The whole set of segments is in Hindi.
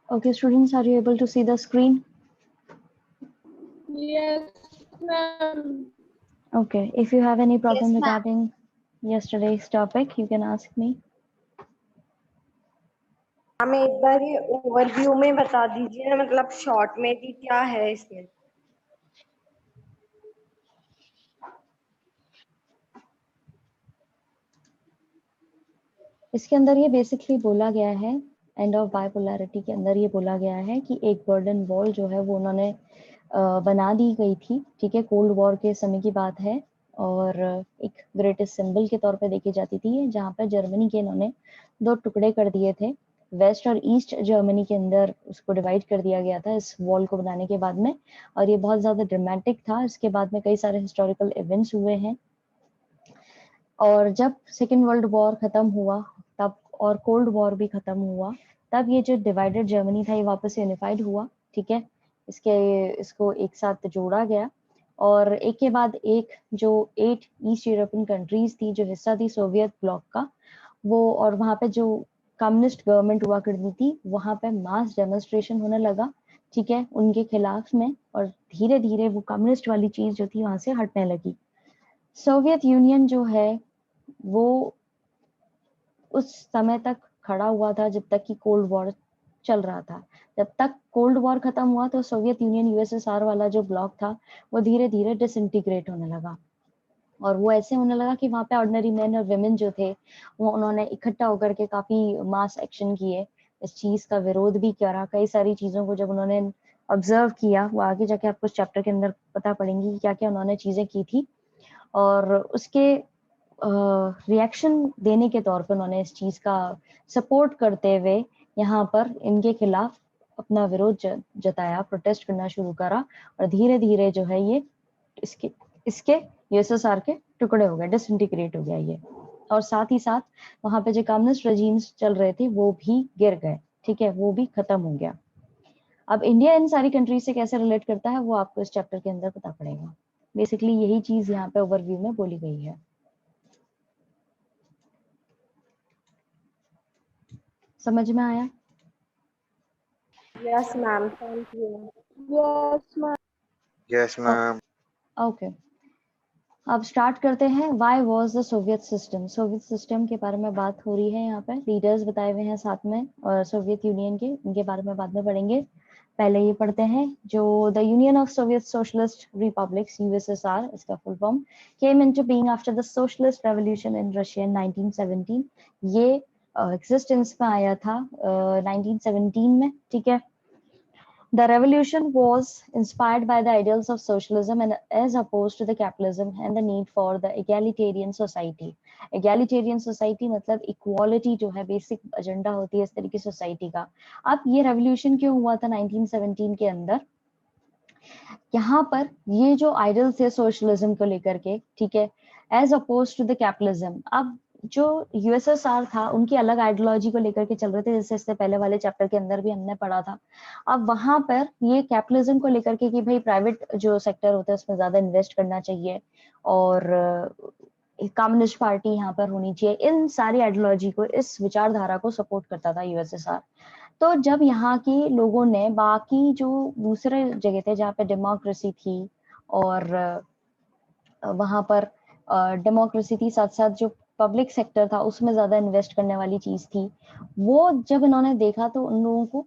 Okay, students, are you able to see the screen? Yes, ma'am. Okay, if you have any problem Yes, ma'am. regarding yesterday's topic, you can ask me. हमें एक बार ये ओवरव्यू में बता दीजिए, मतलब शॉर्ट में कि क्या है इसमें। इसके अंदर ये बेसिकली बोला गया है, एंड ऑफ बाइपोलैरिटी के अंदर ये बोला गया है कि एक बर्डन वॉल जो है वो उन्होंने बना दी गई थी, ठीक है, कोल्ड वॉर के समय की बात है, और एक ग्रेटेस्ट सिंबल के तौर पे देखी जाती थी, जहाँ पे जर्मनी के इन्होंने दो टुकड़े कर दिए थे, वेस्ट और ईस्ट जर्मनी के अंदर उसको डिवाइड कर दिया गया था इस वॉल को बनाने के बाद में, और ये बहुत ज्यादा ड्रामेटिक था। इसके बाद में कई सारे हिस्टोरिकल इवेंट्स हुए हैं, और जब सेकेंड वर्ल्ड वॉर खत्म हुआ तब, और कोल्ड वॉर भी खत्म हुआ, तब ये जो डिवाइडेड जर्मनी था ये वापस यूनिफाइड हुआ, ठीक है, इसको एक साथ जोड़ा गया, और एक के बाद एक जो 8 ईस्ट यूरोपियन कंट्रीज थी जो हिस्सा थी सोवियत ब्लॉक का, वो, और वहां पे जो कम्युनिस्ट गवर्नमेंट हुआ करती थी वहां पे मास डेमोन्स्ट्रेशन होने लगा, ठीक है, उनके खिलाफ में, और धीरे धीरे वो कम्युनिस्ट वाली चीज जो थी वहां से हटने लगी। सोवियत यूनियन जो है वो उस समय तक खड़ा हुआ था जब तक कि कोल्ड वॉर चल रहा था। जब तक कोल्ड वॉर खत्म हुआ तो सोवियत यूनियन यूएसएसआर वाला जो ब्लॉक था वो धीरे धीरे डिसइंटीग्रेट होने लगा, और वो ऐसे होने लगा कि वहां पे ऑर्डिनरी मैन और विमेन जो थे वो उन्होंने इकट्ठा होकर के काफी मास एक्शन किए, इस चीज का विरोध भी करा, कई सारी चीजों को जब उन्होंने ऑब्जर्व किया, वो आगे जाके आपको इस चैप्टर के अंदर पता पड़ेंगी कि क्या क्या उन्होंने चीजें की थी, और उसके रिएक्शन देने के तौर पर उन्होंने इस चीज का सपोर्ट करते हुए यहाँ पर इनके खिलाफ अपना विरोध जताया, प्रोटेस्ट करना शुरू करा, और धीरे धीरे जो है ये इसके इसके यूएसएसआर के टुकड़े हो गए, डिसइंटीग्रेट हो गया ये, और साथ ही साथ वहां पे जो कम्युनिस्ट रेजीम्स चल रहे थे वो भी गिर गए, ठीक है, वो भी खत्म हो गया। अब इंडिया इन सारी कंट्रीज से कैसे रिलेट करता है वो आपको इस चैप्टर के अंदर पता पड़ेगा। बेसिकली यही चीज यहाँ पे ओवरव्यू में बोली गई है। समझ में आया? Yes ma'am, thank you. Yes, ma'am. Yes, ma'am. Okay, अब स्टार्ट करते हैं। Why was the Soviet system. Soviet system के बारे में बात हो रही है, यहाँ पे लीडर्स बताए हुए हैं साथ में, और सोवियत यूनियन के, उनके बारे में बाद में पढ़ेंगे। पहले ये पढ़ते हैं जो the Union of Soviet Socialist Republics USSR, इसका full form, came into being after the socialist revolution in Russia in 1917। ये एग्जिस्टेंस में आया था 1917 में, ठीक है। The revolution was inspired by the ideals of socialism and as opposed to the capitalism and the need for the egalitarian society. Egalitarian society मतलब equality जो है basic agenda होती है इस तरह की society का। अब ये revolution क्यों हुआ था 1917 के अंदर? यहाँ पर ये जो आइडल थे सोशलिज्म को लेकर के, ठीक है, as oppose to the capitalism. अब जो यूएसएसआर था उनकी अलग आइडियोलॉजी को लेकर के चल रहे थे, जैसे इससे पहले वाले चैप्टर के अंदर भी हमने पढ़ा था। अब वहां पर ये कैपिटलिज्म को लेकर के कि भाई प्राइवेट जो सेक्टर होता है उसमें ज्यादा इन्वेस्ट करना चाहिए, और कम्युनिस्ट पार्टी यहाँ पर होनी चाहिए, इन सारी आइडियोलॉजी को, इस विचारधारा को सपोर्ट करता था यूएसएसआर। तो जब यहाँ के लोगों ने बाकी जो दूसरे जगह थे जहाँ पे डेमोक्रेसी थी, और वहां पर डेमोक्रेसी थी, साथ साथ जो पब्लिक सेक्टर था उसमें ज्यादा इन्वेस्ट करने वाली चीज थी, वो जब इन्होंने देखा तो उन लोगों को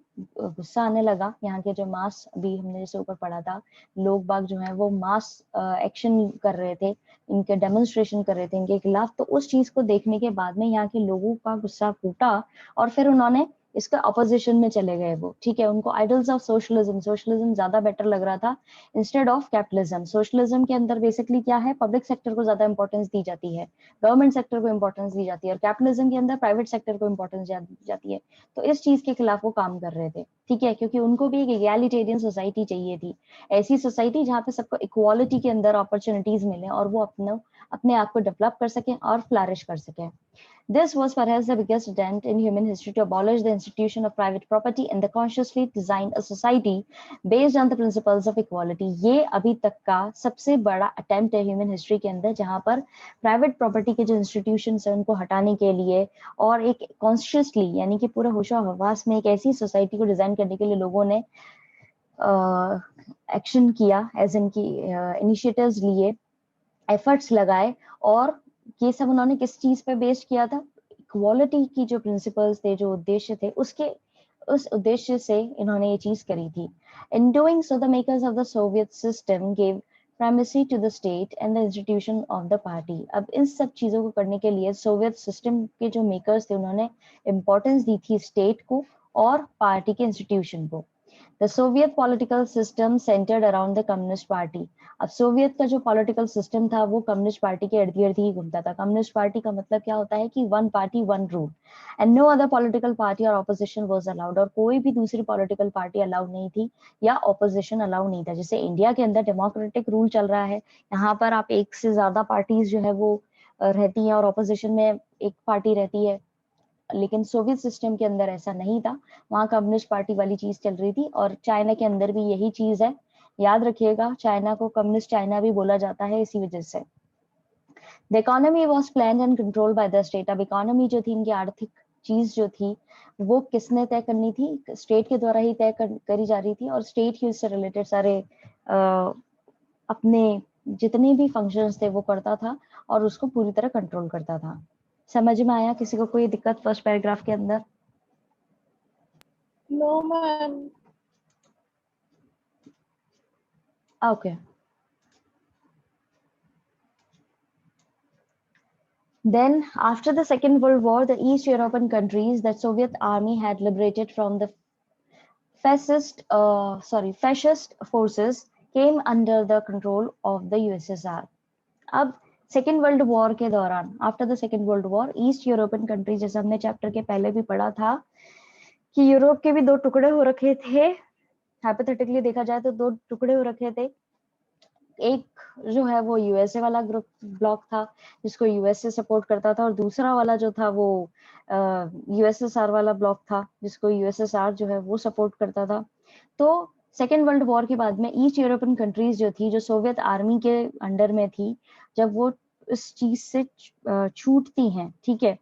गुस्सा आने लगा। यहाँ के जो मास, अभी हमने जैसे ऊपर पढ़ा था, लोग बाग जो है वो मास एक्शन कर रहे थे, इनके डेमोन्स्ट्रेशन कर रहे थे इनके खिलाफ, तो उस चीज को देखने के बाद में यहाँ के लोगों का गुस्सा फूटा, और फिर उन्होंने इसका अपोजिशन में चले गए वो, ठीक है। उनको आइडल्स ऑफ सोशलिज्म, सोशलिज्म ज्यादा बेटर लग रहा था इंस्टेड ऑफ कैपिटलिज्म। सोशलिज्म के अंदर बेसिकली क्या है, पब्लिक सेक्टर को ज्यादा इंपॉर्टेंस दी जाती है, गवर्नमेंट सेक्टर को इंपॉर्टेंस दी जाती है, और कैपिटलिज्म के अंदर प्राइवेट सेक्टर को इंपॉर्टेंस जाती है। तो इस चीज के खिलाफ वो काम कर रहे थे, ठीक है, क्योंकि उनको भी एक इगैलिटेरियन सोसाइटी चाहिए थी, ऐसी सोसाइटी जहाँ पे सबको इक्वालिटी के अंदर अपॉर्चुनिटीज मिले और वो अपने आप को डेवलप कर सके और फ्लरिश कर सके। This was perhaps the biggest attempt in human history to abolish the institution of private property and the consciously design a society based on the principles of equality. ये अभी तक का सबसे बड़ा अटेम्प्ट है ह्यूमन हिस्ट्री के अंदर, जहां पर प्राइवेट प्रॉपर्टी के जो इंस्टीट्यूशन है उनको हटाने के लिए और एक कॉन्शियसली यानी कि पूरा होशो हवास में एक ऐसी सोसाइटी को डिजाइन करने के लिए लोगों ने एक्शन किया, एज इनकी इनिशिएटिव्स लिए, एफर्ट्स लगाए, और ये सब उन्होंने किस चीज पे बेस्ड किया था? इक्वालिटी की जो प्रिंसिपल्स थे, जो उद्देश्य थे, उस उद्देश्य से इन्होंने ये चीज करी थी. In doing so the makers of the Soviet system gave primacy to the state and the institution of the party. अब इन सब चीजों को करने के लिए सोवियत सिस्टम के जो मेकर्स थे उन्होंने इम्पोर्टेंस दी थी स्टेट को और पार्टी के इंस्टीट्यूशन को. The Soviet political system centered around the Communist Party. अब सोवियत का जो पॉलिटिकल सिस्टम था वो कम्युनिस्ट पार्टी के इर्द गिर्द ही घूमता था. कम्युनिस्ट पार्टी का मतलब क्या होता है कि one party one rule, and no other political party और ऑपोजिशन वाज अलाउड. और कोई भी दूसरी पॉलिटिकल पार्टी अलाउड नहीं थी या ऑपोजिशन अलाउड नहीं था. जैसे इंडिया के अंदर डेमोक्रेटिक रूल चल रहा है, यहाँ पर आप एक से ज्यादा पार्टीज जो है वो रहती हैं और ऑपोजिशन में एक पार्टी रहती है. लेकिन सोवियत सिस्टम के अंदर ऐसा नहीं था, वहां कम्युनिस्ट पार्टी वाली चीज चल रही थी. और चाइना के अंदर भी यही चीज है, याद रखिएगा, चाइना को कम्युनिस्ट चाइना भी बोला जाता है इसी वजह से. The economy was planned and controlled by the state. अब इकोनॉमी जो थी, इनकी आर्थिक चीज जो थी, वो किसने तय करनी थी? स्टेट के द्वारा ही तय करी जा रही थी. और स्टेट ही उससे रिलेटेड सारे अपने जितने भी फंक्शंस थे वो करता था और उसको पूरी तरह कंट्रोल करता था. समझ में आया? किसी को कोई दिक्कत फर्स्ट पैराग्राफ के अंदर? No, ma'am. Okay. Then, after the Second World War, the East European countries that Soviet army had liberated from the fascist forces came under the control of the USSR. अब सेकेंड वर्ल्ड वॉर के दौरान, after the second world war, east European country, जैसे हमने चैप्टर के पहले भी पढ़ा था कि यूरोप के भी दो टुकड़े हो रखे थे, हाइपोथेटिकली देखा जाए तो दो टुकड़े हो रखे थे. एक जो है वो यूएसए वाला ग्रुप ब्लॉक था जिसको यूएसए सपोर्ट करता था, और दूसरा वाला जो था वो यूएसएसआर वाला ब्लॉक था जिसको यूएसएसआर जो है वो सपोर्ट करता था. तो सेकेंड वर्ल्ड वॉर के बाद में ईस्ट यूरोपियन कंट्रीज जो थी, जो सोवियत आर्मी के अंडर में थी, जब वो इस चीज से छूटती हैं, ठीक है,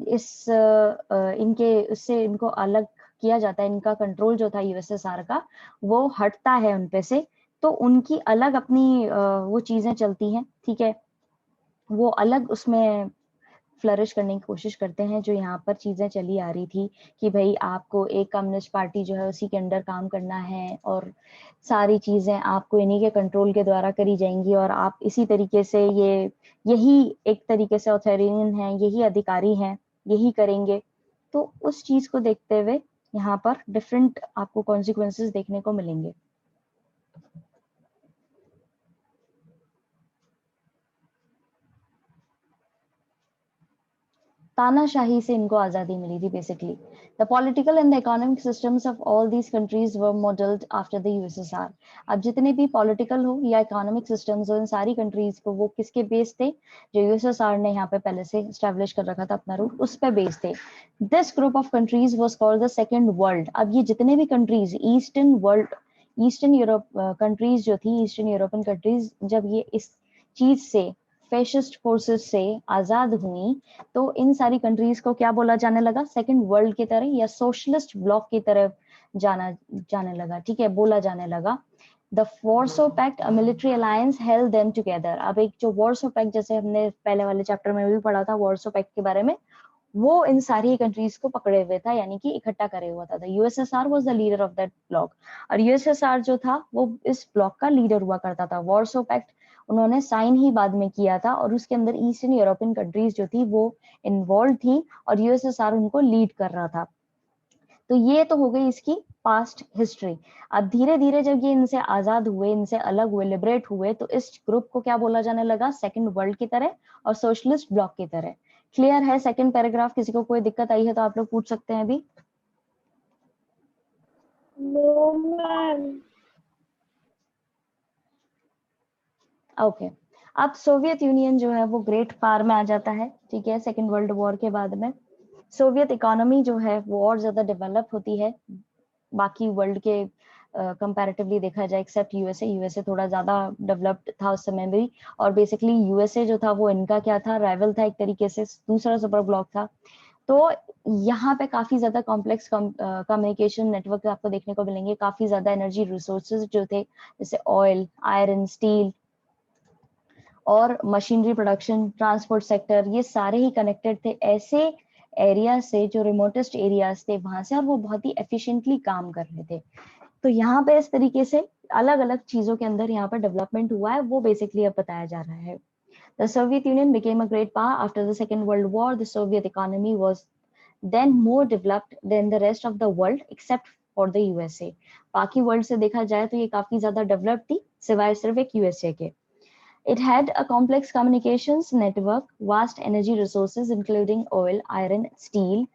इनके उससे इनको अलग किया जाता है, इनका कंट्रोल जो था यूएसएसआर का वो हटता है उनपे से, तो उनकी अलग अपनी वो चीजें चलती हैं, ठीक है, वो अलग उसमें फ्लरिश करने की कोशिश करते हैं. जो यहाँ पर चीजें चली आ रही थी कि भाई आपको एक कम्युनिस्ट पार्टी जो है उसी के अंडर काम करना है और सारी चीजें आपको इन्हीं के कंट्रोल के द्वारा करी जाएंगी और आप इसी तरीके से यही एक तरीके से ऑथोरिटेरियन है, यही अधिकारी हैं, यही करेंगे. तो उस चीज को देखते हुए यहाँ पर डिफरेंट आपको कॉन्सिक्वेंसेस देखने को मिलेंगे. तानाशाही से इनको आजादी मिली थी basically. The political and the economic systems of all these countries were modelled after the USSR. अब जितने भी पॉलिटिकल हो या इकोनॉमिक सिस्टम्स हो, इन सारी कंट्रीज को वो किसके बेस थे? जो यूएसएसआर ने यहाँ पे पहले से एस्टेब्लिश कर रखा था अपना रूल, उस पे बेस थे. This group of countries was called the second world. अब ये जितने भी कंट्रीज ईस्टर्न यूरोप कंट्रीज जो थी, ईस्टर्न यूरोपियन कंट्रीज, जब ये इस चीज से फैशिस्ट फोर्सेस से आजाद हुई तो इन सारी कंट्रीज को क्या बोला जाने लगा? सेकंड वर्ल्ड की तरह या सोशलिस्ट ब्लॉक की तरह जाने लगा, ठीक है, बोला जाने लगा. The Warsaw Pact, a military alliance, held them together. अब एक जो वॉर्सो पैक्ट, जैसे हमने पहले वाले चैप्टर में भी पढ़ा था वॉर्सो पैक्ट के बारे में, वो इन सारी कंट्रीज को पकड़े हुए था, यानी कि इकट्ठा करे हुआ था. USSR was the leader of that block, और यूएसएसआर जो था वो इस ब्लॉक का लीडर हुआ करता था. वॉर्सो पैक्ट उन्होंने साइन ही बाद में किया था और उसके अंदर ईस्टर्न यूरोपियन कंट्रीज जो थी वो इन्वॉल्व थी और यूएसएसआर उनको लीड कर रहा था. तो ये तो हो गई इसकी पास्ट हिस्ट्री. अब धीरे धीरे जब ये इनसे आजाद हुए, इनसे अलग हुए, लिबरेट हुए, तो इस ग्रुप को क्या बोला जाने लगा? सेकंड वर्ल्ड की तरह और सोशलिस्ट ब्लॉक की तरह. क्लियर है सेकंड पैराग्राफ? किसी को कोई दिक्कत आई है तो आप लोग पूछ सकते हैं अभी. No, ma'am. ओके. अब सोवियत यूनियन जो है वो ग्रेट पावर में आ जाता है, ठीक है, सेकेंड वर्ल्ड वॉर के बाद में। सोवियत इकोनॉमी जो है वो और ज्यादा डेवलप होती है बाकी वर्ल्ड के कंपैरेटिवली देखा जाए, एक्सेप्ट यूएसए। यूएसए थोड़ा ज्यादा डेवलप्ड था उस समय भी, और बेसिकली यूएसए जो था वो इनका क्या था, राइवल था एक तरीके से, दूसरा सुपर ब्लॉक था। तो यहाँ पे काफी ज्यादा कॉम्प्लेक्स कम्युनिकेशन नेटवर्क आपको देखने को मिलेंगे, काफी ज्यादा एनर्जी रिसोर्सेज जो थे, जैसे ऑयल, आयरन, स्टील और मशीनरी प्रोडक्शन, ट्रांसपोर्ट सेक्टर, ये सारे ही कनेक्टेड थे ऐसे एरिया से जो रिमोटेस्ट एरियाज थे वहां से, और वो बहुत ही एफिशिएंटली काम कर रहे थे। तो यहाँ पे इस तरीके से अलग अलग चीजों के अंदर यहाँ पर डेवलपमेंट हुआ है, वो बेसिकली अब बताया जा रहा है। The Soviet Union became a great power after the Second World War. The Soviet economy was then more developed than the rest of the world except for the USA. बाकी वर्ल्ड से देखा जाए तो ये काफी ज्यादा डेवलप थी, सिवाय सिर्फ एक यूएसए के। It had a complex communications network, vast energy resources including oil, iron, steel,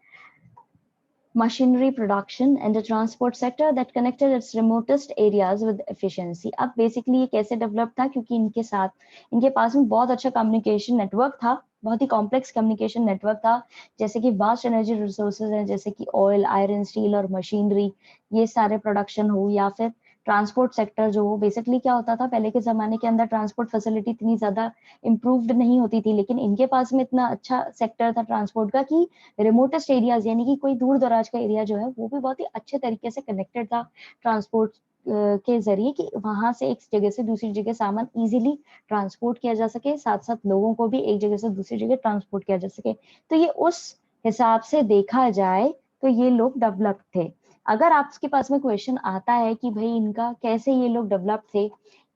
machinery production and a transport sector that connected its remotest areas with efficiency. अब बेसिकली ये कैसे डेवलप था, क्योंकि इनके पास में बहुत अच्छा कम्युनिकेशन नेटवर्क था, बहुत ही कॉम्प्लेक्स कम्युनिकेशन नेटवर्क था, जैसे कि वास्ट एनर्जी रिसोर्सेज हैं, जैसे कि ऑयल, आयरन, स्टील और मशीनरी, ये सारे प्रोडक्शन हो, या फिर ट्रांसपोर्ट सेक्टर जो हो। बेसिकली क्या होता था पहले के जमाने के अंदर, ट्रांसपोर्ट फैसिलिटी इतनी ज्यादा इम्प्रूव्ड नहीं होती थी, लेकिन इनके पास में इतना अच्छा सेक्टर था ट्रांसपोर्ट का कि रिमोटेस्ट एरियाज, यानी कि कोई दूर दराज का एरिया जो है वो भी बहुत ही अच्छे तरीके से कनेक्टेड था ट्रांसपोर्ट के जरिए, कि वहां से एक जगह से दूसरी जगह सामान इजीली ट्रांसपोर्ट किया जा सके, साथ साथ लोगों को भी एक जगह से दूसरी जगह ट्रांसपोर्ट किया जा सके। तो ये उस हिसाब से देखा जाए तो ये लोग डेवलप थे। अगर आपके पास में क्वेश्चन आता है कि भाई इनका कैसे ये लोग डेवलप थे,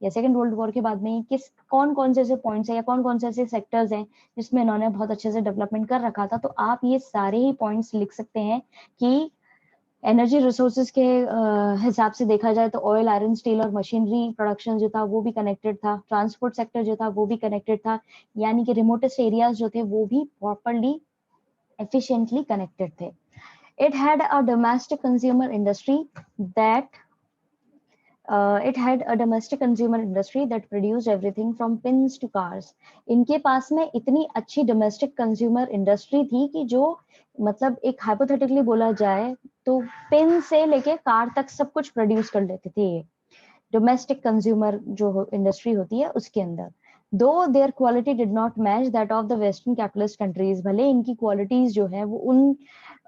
या सेकेंड वर्ल्ड वॉर के बाद में किस कौन से ऐसे पॉइंट्स है या कौन से ऐसे सेक्टर्स हैं जिसमें इन्होंने बहुत अच्छे से डेवलपमेंट कर रखा था, तो आप ये सारे ही पॉइंट्स लिख सकते हैं कि एनर्जी रिसोर्सेज के हिसाब से देखा जाए तो ऑयल, आयरन, स्टील और मशीनरी प्रोडक्शन जो था वो भी कनेक्टेड था, ट्रांसपोर्ट सेक्टर जो था वो भी कनेक्टेड था, यानी कि रिमोटेस्ट एरियाज जो थे वो भी प्रॉपरली efficiently connected थे। It had a domestic consumer industry that produced everything from pins to cars. इनके पास में इतनी अच्छी डोमेस्टिक कंज्यूमर इंडस्ट्री थी कि जो मतलब एक हाइपोथेटिकली बोला जाए तो पिन से लेके कार तक सब कुछ प्रोड्यूस कर लेते थे ये डोमेस्टिक कंज्यूमर जो इंडस्ट्री होती है उसके अंदर। दो there quality did not match that of the western capitalist countries, भले इनकी क्वालिटीज जो है वो उन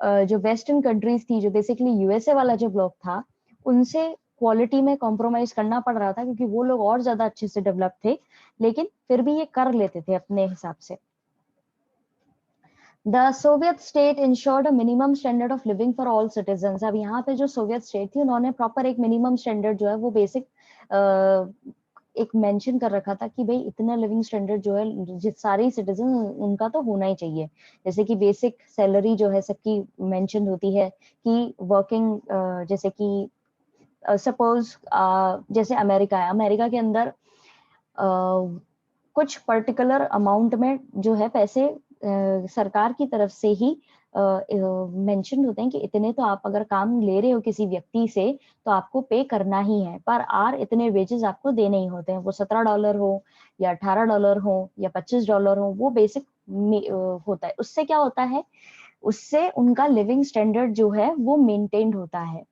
जो वेस्टर्न कंट्रीज थी, जो बेसिकली यूएसए वाला जो ब्लॉक था, उनसे क्वालिटी में कॉम्प्रोमाइज करना पड़ रहा था, क्योंकि वो लोग और ज्यादा अच्छे से डेवलप थे, लेकिन फिर भी ये कर लेते थे अपने हिसाब से। The Soviet state ensured a minimum standard of living for all citizens. अब यहाँ पे जो सोवियत स्टेट थी उन्होंने प्रॉपर एक मिनिमम स्टैंडर्ड जो है वो बेसिक एक मेंशन कर रखा था कि भाई इतना लिविंग स्टैंडर्ड जो है जिस सारे सिटीजन उनका तो होना ही चाहिए। जैसे कि बेसिक सैलरी जो है सबकी मेंशन होती है कि वर्किंग, जैसे कि सपोज जैसे अमेरिका है, अमेरिका के अंदर कुछ पर्टिकुलर अमाउंट में जो है पैसे सरकार की तरफ से ही मेंशन होते हैं कि इतने तो आप अगर काम ले रहे हो किसी व्यक्ति से तो आपको पे करना ही है, पर आर इतने वेजेस आपको देने ही होते हैं, वो $17 हो या $18 हो या $25 हो, वो बेसिक होता है। उससे क्या होता है, उससे उनका लिविंग स्टैंडर्ड जो है वो मेंटेन्ड होता है,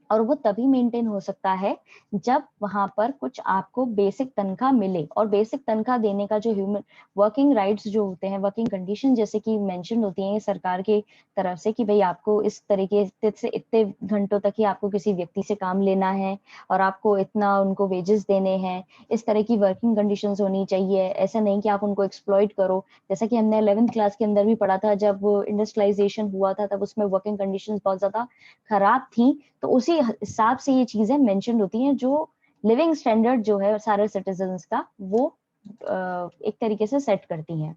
और वो तभी मेंटेन हो सकता है जब वहां पर कुछ आपको बेसिक तनख्वाह मिले। और बेसिक तनख्वाह देने का जो ह्यूमन वर्किंग राइट्स जो होते हैं, वर्किंग कंडीशन जैसे कि मेंशन होती हैं सरकार की तरफ से कि भाई आपको इस तरीके से इतने घंटों तक ही आपको किसी व्यक्ति से काम लेना है और आपको इतना उनको वेजेस देने हैं, इस तरह की वर्किंग कंडीशंस होनी चाहिए। ऐसा नहीं कि आप उनको एक्सप्लॉइट करो, जैसा कि हमने 11th क्लास के अंदर भी पढ़ा था, जब इंडस्ट्रियलाइजेशन हुआ था तब उसमें वर्किंग कंडीशंस बहुत ज्यादा खराब थी। तो उसी हिसाब से ये चीजें मेंशन होती हैं, जो लिविंग स्टैंडर्ड जो है सारे सिटीजन्स का वो एक तरीके से सेट करती हैं।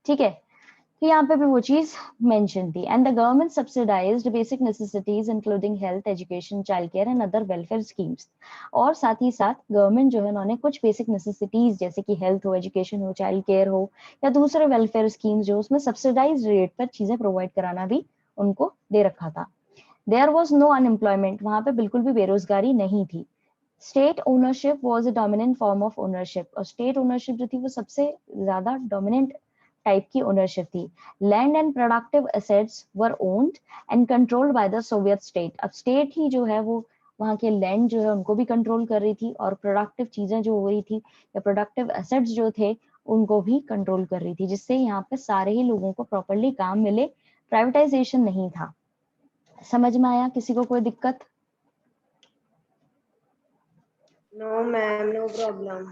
ठीक है, तो यहाँ पे भी वो चीज मेंशन थी। And the government subsidised basic necessities including health, education, child care and other welfare schemes. और साथ ही साथ गवर्नमेंट जो है उन्होंने कुछ बेसिक नेसेसिटीज जैसे कि हेल्थ हो, एजुकेशन हो, चाइल्ड केयर हो या दूसरे वेलफेयर स्कीम्स जो उसमें सब्सिडाइज रेट पर चीजें प्रोवाइड कराना भी उनको दे रखा था। देयर वॉज नो अनएम्प्लॉयमेंट, वहां पे बिल्कुल भी बेरोजगारी नहीं थी। State ownership was a dominant form of ownership, और स्टेट ओनरशिप जो थी वो सबसे ज्यादा डोमिनेंट टाइप की ओनरशिप थी. Land and productive assets were owned and controlled by the Soviet state. अब स्टेट ही जो है वो वहाँ के लैंड जो है उनको भी कंट्रोल कर रही थी, और प्रोडक्टिव चीजें जो हो रही थी या प्रोडक्टिव एसेट्स जो थे उनको भी कंट्रोल कर रही थी, जिससे यहाँ पे सारे ही लोगों को प्रॉपरली काम मिले. प्राइवेटाइजेशन नहीं था. समझ में आया? किसी को कोई दिक्कत? No ma'am, no problem.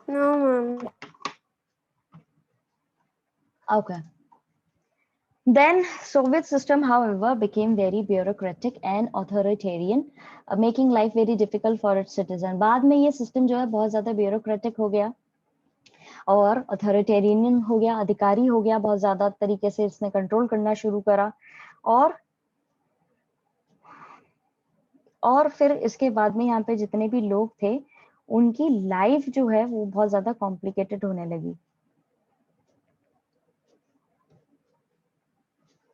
No, ma'am. Okay. Then Soviet system, however, became very bureaucratic and authoritarian, making life very difficult for its citizen. बाद में ये system जो है बहुत ज्यादा bureaucratic हो गया और authoritarian हो गया, अधिकारी हो गया, बहुत ज्यादा तरीके से इसने कंट्रोल करना शुरू करा. और फिर इसके बाद में यहाँ पे जितने भी लोग थे उनकी लाइफ जो है वो बहुत ज्यादा कॉम्प्लिकेटेड होने लगी.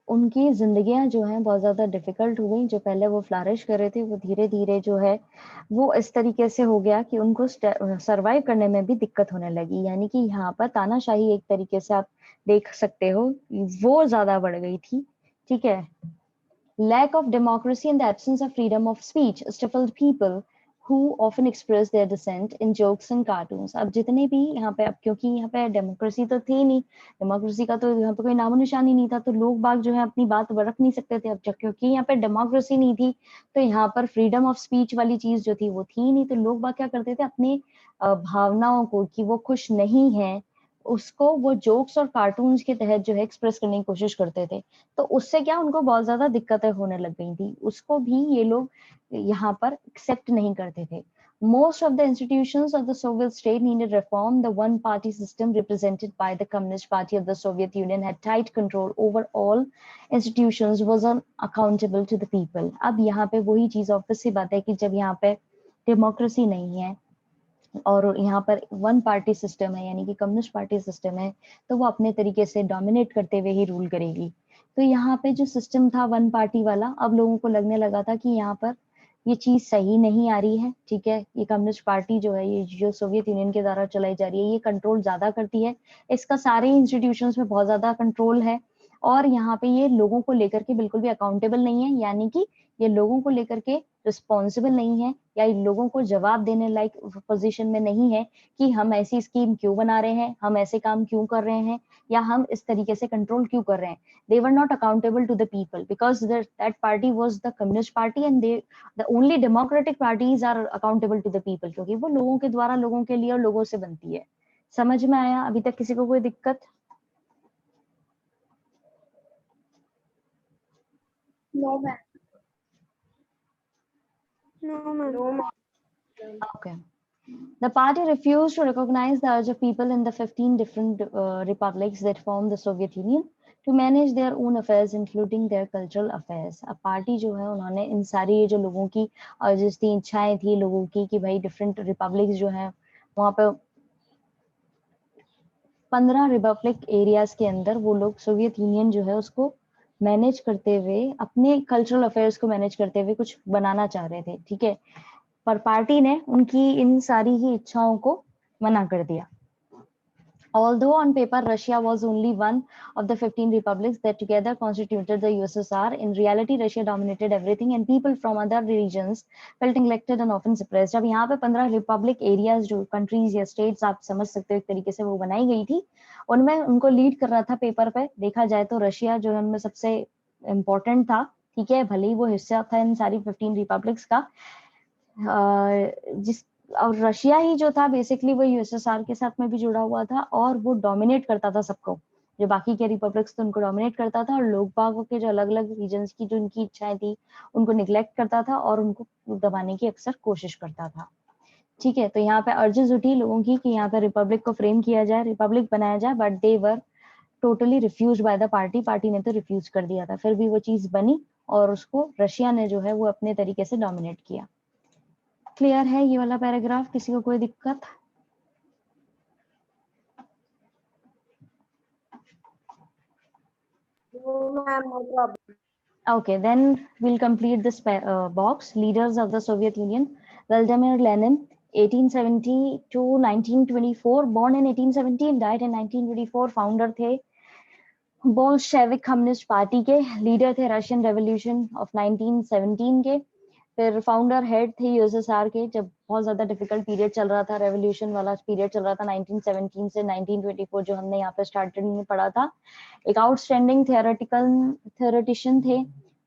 उनकी जिंदगियां जो हैं बहुत ज्यादा डिफिकल्ट हो गई. जो पहले वो फ्लरिश कर रहे थे वो धीरे धीरे जो है वो इस तरीके से हो गया कि उनको सरवाइव करने में भी दिक्कत होने लगी. यानी कि यहाँ पर तानाशाही एक तरीके से आप देख सकते हो वो ज्यादा बढ़ गई थी. ठीक है. Lack of democracy and the absence of freedom of speech stifled people who often express their dissent in jokes and cartoons. अब जितने भी यहाँ पे, अब क्योंकि यहाँ पे डेमोक्रेसी तो थी नहीं, डेमोक्रेसी का तो यहाँ पे कोई नामो निशान ही नहीं था, तो लोग बाग जो है अपनी बात रख नहीं सकते थे. अब क्योंकि यहाँ पे डेमोक्रेसी नहीं थी तो यहाँ पर फ्रीडम ऑफ स्पीच वाली चीज जो थी वो थी नहीं, तो लोग बाग क्या करते थे अपने भावनाओं को कि वो खुश नहीं है उसको वो जोक्स और कार्टून्स के तहत जो है एक्सप्रेस करने की कोशिश करते थे. तो उससे क्या उनको बहुत ज्यादा दिक्कतें होने लग गई थी. उसको भी ये लोग यहाँ पर एक्सेप्ट नहीं करते थे. Most of the institutions of the Soviet state needed reform. The one-party system represented by the Communist Party of the Soviet Union had tight control over all institutions, was unaccountable to the people. अब यहाँ पे वही चीज ऑब्वियस सी बात है कि जब यहाँ पे डेमोक्रेसी नहीं है और यहाँ पर वन पार्टी सिस्टम है यानी कि कम्युनिस्ट पार्टी सिस्टम है, तो वो अपने तरीके से डोमिनेट करते हुए ही रूल करेगी. तो यहाँ पे जो सिस्टम था वन पार्टी वाला, अब लोगों को लगने लगा था कि यहाँ पर ये चीज सही नहीं आ रही है. ठीक है. ये कम्युनिस्ट पार्टी जो है ये जो सोवियत यूनियन के द्वारा चलाई जा रही है ये कंट्रोल ज्यादा करती है. इसका सारे इंस्टीट्यूशंस में बहुत ज्यादा कंट्रोल है और यहाँ पे ये लोगों को लेकर के बिल्कुल भी अकाउंटेबल नहीं है. यानी कि ये लोगों को लेकर के रिस्पॉन्सिबल नहीं है या लोगों को जवाब देने लायक पोजीशन में नहीं है कि हम ऐसी स्कीम क्यों बना रहे हैं, हम ऐसे काम क्यों कर रहे हैं या हम इस तरीके से कंट्रोल क्यों कर रहे हैं. They were not accountable to the people because that party was the communist party and the only democratic parties are accountable to the people, क्योंकि वो लोगों के द्वारा लोगों के लिए और लोगों से बनती है. समझ में आया? अभी तक किसी को कोई दिक्कत? No, ma'am. No, ma'am. No ma'am. Okay. The party refused to recognize the urge of people in the 15 different republics that formed the Soviet Union to manage their own affairs, including their cultural affairs. अब पार्टी जो है उन्होंने इन सारी जो लोगों की अर्जेस थी, इच्छाएं थी लोगों की कि भाई डिफरेंट रिपब्लिक्स जो है वहां पे 15 रिपब्लिक एरियाज के अंदर वो लोग सोवियत यूनियन जो है उसको मैनेज करते हुए अपने कल्चरल अफेयर्स को मैनेज करते हुए कुछ बनाना चाह रहे थे. ठीक है. पर पार्टी ने उनकी इन सारी ही इच्छाओं को मना कर दिया. Although on paper Russia was only one of the 15 republics that together constituted the USSR, in reality Russia dominated everything and people from other regions felt neglected and often suppressed. अब यहाँ पे 15 रिपब्लिक एरियाज जो कंट्रीज या स्टेट्स आप समझ सकते हो एक तरीके से वो बनाई गई थी, उनमें उनको लीड कर रहा था पेपर पे देखा जाए तो रशिया जो है उनमें सबसे इम्पोर्टेंट था. ठीक है. भले ही वो हिस्सा था इन सारी 15 रिपब्लिक्स का, जिस और रशिया ही जो था बेसिकली वो यूएसएसआर के साथ में भी जुड़ा हुआ था और वो डोमिनेट करता था सबको. जो बाकी के रिपब्लिक्स थे उनको डोमिनेट करता था और लोग बागों के जो अलग अलग रीजन्स की जो उनकी इच्छाएं थी उनको निग्लेक्ट करता था और उनको दबाने की अक्सर कोशिश करता था. ठीक है. तो यहाँ पे अर्जेस उठी लोगों की कि यहाँ पे रिपब्लिक को फ्रेम किया जाए, रिपब्लिक बनाया जाए, but they were totally refuse by the party. Party ने तो रिफ्यूज कर दिया था. फिर भी वो चीज बनी और उसको रशिया ने जो है वो अपने तरीके से डोमिनेट किया. क्लियर है ये वाला पैराग्राफ? किसी को कोई दिक्कत? No ma'am, no problem. Okay, then we'll complete this box. Leaders of the Soviet Union. Vladimir Lenin, 1870 to 1924, born in 1870 and died in 1924, founder थे बोल्शेविक कम्युनिस्ट पार्टी के, लीडर थे रशियन रेवोल्यूशन ऑफ 1917 के, फिर फाउंडर हेड थे यूएसएसआर के जब बहुत ज्यादा डिफिकल्ट पीरियड चल रहा था, रेवोल्यूशन वाला पीरियड चल रहा था 1917 से 1924 जो हमने यहाँ पे स्टार्टिंग में पढ़ा था। एक आउटस्टैंडिंग थ्योरेटिशियन थे,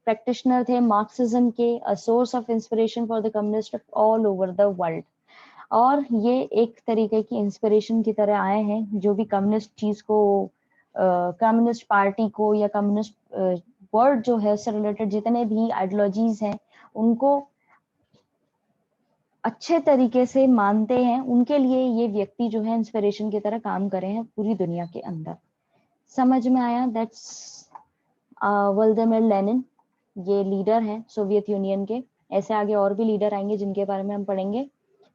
प्रैक्टिशनर थे मार्क्सिज्म के, a source of inspiration for the communist all over the world. और ये एक तरीके की इंस्पिरेशन की तरह आए हैं, जो भी कम्युनिस्ट चीज को, कम्युनिस्ट पार्टी को या कम्युनिस्ट वर्ड जो है उससे रिलेटेड जितने भी आइडियोलॉजीज हैं उनको अच्छे तरीके से मानते हैं, उनके लिए ये व्यक्ति जो है इंस्पिरेशन की तरह काम करे हैं पूरी दुनिया के अंदर। समझ में आया? दैट्स व्लादिमीर लेनिन, ये लीडर हैं सोवियत यूनियन के। ऐसे आगे और भी लीडर आएंगे जिनके बारे में हम पढ़ेंगे।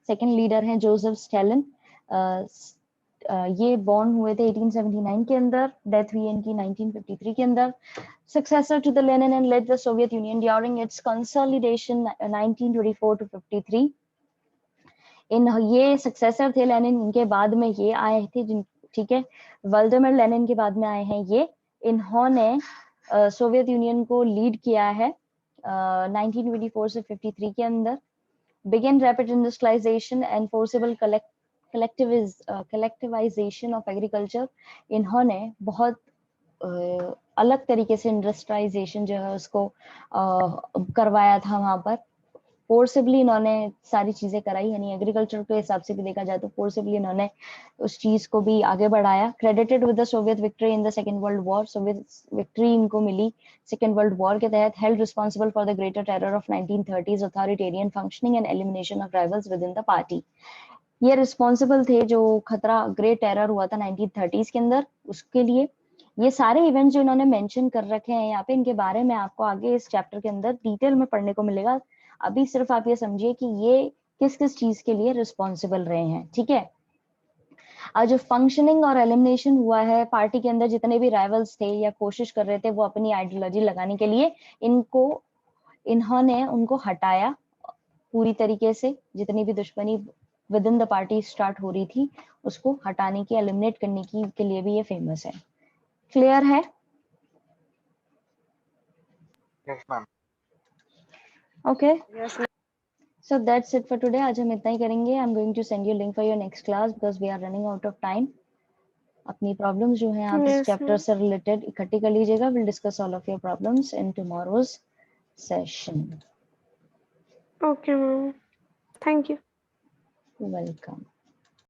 सेकंड लीडर हैं जोसेफ स्टालिन, ये बॉर्न हुए थे 1879 के अंदर, डेथ हुई इनकी 1953 के अंदर। Successor to the Lenin and led the Soviet Union during its consolidation 1924 to 53. इन ये सक्सेसर थे लेनिन, इनके बाद में ये आए थे जिन, ठीक है, व्लादिमीर लेनिन के बाद में आए हैं ये। इन्होंने सोवियत यूनियन को लीड किया है 1924 से 53 के अंदर। Begin rapid industrialisation and forcible collectivisation of agriculture. इन्होंने बहुत अलग तरीके से इंडस्ट्रियलाइजेशन जो है उसको करवाया था वहां पर। फोर्सिबली इन्होंने सारी चीजें कराई, यानी एग्रीकल्चर के हिसाब से भी देखा जाए तो फोर्सिबली इन्होंने उस चीज को भी आगे बढ़ाया। Credited with the Soviet victory in the second world war, Soviet victory इनको मिली सेकेंड वर्ल्ड वॉर के तहत। Held responsible for the greater terror of 1930s, authoritarian functioning and elimination of rivals with in the party. ये रिस्पॉन्सिबल थे जो खतरा ग्रेट टेरर हुआ था 1930s के अंदर, उसके लिए। ये सारे इवेंट्स जो इन्होंने मेंशन कर रखे हैं यहाँ पे, इनके बारे में आपको आगे इस चैप्टर के अंदर डिटेल में पढ़ने को मिलेगा। अभी सिर्फ आप ये समझिए कि ये किस किस चीज के लिए रिस्पॉन्सिबल रहे हैं, ठीक है। आज जो फंक्शनिंग और एलिमिनेशन हुआ है पार्टी के अंदर, जितने भी राइवल्स थे या कोशिश कर रहे थे वो अपनी आइडियोलॉजी लगाने के लिए, इन्होंने उनको हटाया पूरी तरीके से। जितनी भी दुश्मनी with in the party start हो रही थी उसको हटाने की, एलिमिनेट करने की के लिए भी ये फेमस है। क्लियर है? Yes ma'am. Okay, Yes, so that's it for today. आज हम इतना ही करेंगे। I'm going to send you link for your next class because we are running out of time. अपनी प्रॉब्लम्स जो हैं आप इस Yes, चैप्टर ma'am. से रिलेटेड इकट्ठी कर लीजिएगा। We'll discuss all of your problems in tomorrow's session. Okay, ma'am. Thank you. Welcome.